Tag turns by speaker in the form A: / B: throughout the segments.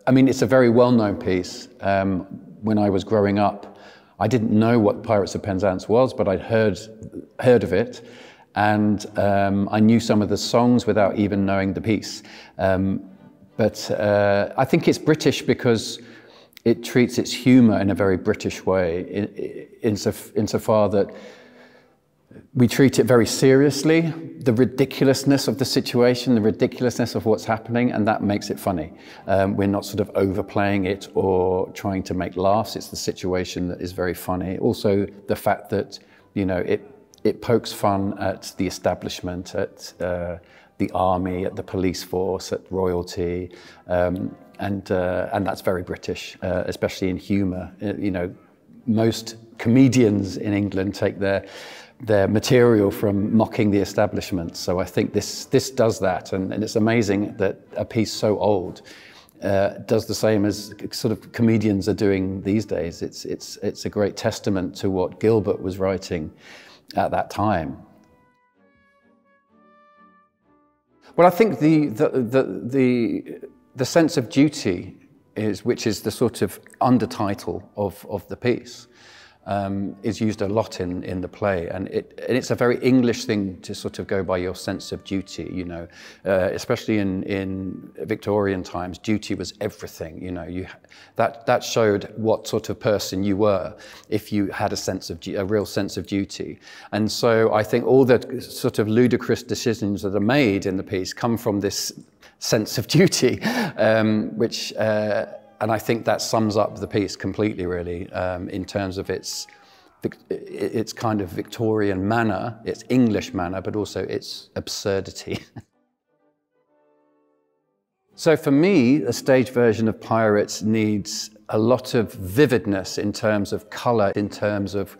A: I mean, it's a very well-known piece. When I was growing up, I didn't know what Pirates of Penzance was, but I'd heard of it, and I knew some of the songs without even knowing the piece. But I think it's British because it treats its humour in a very British way, insofar that we treat it very seriously, the ridiculousness of the situation, the ridiculousness of what's happening, and that makes it funny. We're not sort of overplaying it or trying to make laughs. It's the situation that is very funny. Also, the fact that, you know, it pokes fun at the establishment, at the army, at the police force, at royalty, and that's very British, especially in humour. You know, most comedians in England take their material from mocking the establishment. So I think this does that, and it's amazing that a piece so old does the same as sort of comedians are doing these days. It's a great testament to what Gilbert was writing at that time. Well, I think the sense of duty which is the sort of undertitle of the piece, is used a lot in the play, and it's a very English thing to sort of go by your sense of duty, you know, especially in Victorian times. Duty was everything, you know. That showed what sort of person you were if you had a real sense of duty. And so I think all the sort of ludicrous decisions that are made in the piece come from this sense of duty, which. And I think that sums up the piece completely, really, in terms of its kind of Victorian manner, its English manner, but also its absurdity. So for me, a stage version of Pirates needs a lot of vividness in terms of colour, in terms of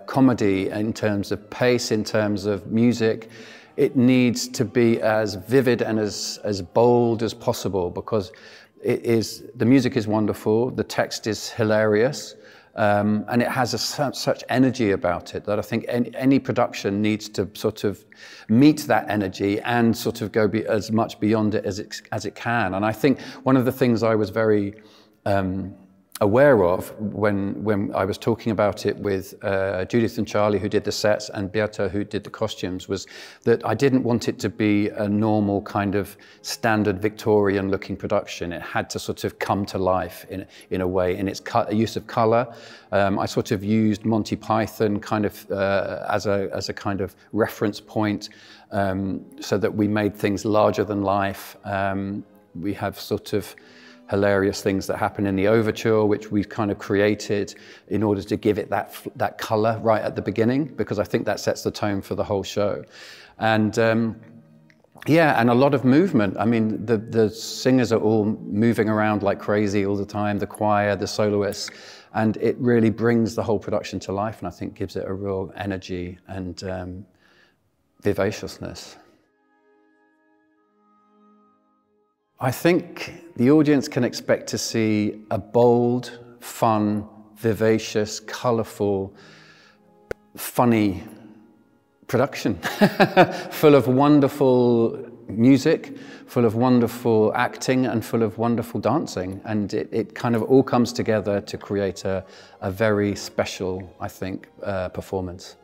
A: comedy, in terms of pace, in terms of music. It needs to be as vivid and as bold as possible, because the music is wonderful, the text is hilarious, and it has such energy about it that I think any production needs to sort of meet that energy and sort of go as much beyond it as it can. And I think one of the things I was very aware of when I was talking about it with Judith and Charlie, who did the sets, and Beata, who did the costumes, was that I didn't want it to be a normal kind of standard Victorian looking production. It had to sort of come to life in a way, in its use of colour. I sort of used Monty Python kind of as a kind of reference point, so that we made things larger than life. We have sort of hilarious things that happen in the overture, which we've kind of created in order to give it that colour right at the beginning, because I think that sets the tone for the whole show. And yeah, and a lot of movement. I mean, the singers are all moving around like crazy all the time, the choir, the soloists, and it really brings the whole production to life, and I think gives it a real energy and vivaciousness. I think the audience can expect to see a bold, fun, vivacious, colourful, funny production, full of wonderful music, full of wonderful acting, and full of wonderful dancing. And it kind of all comes together to create a very special, I think, performance.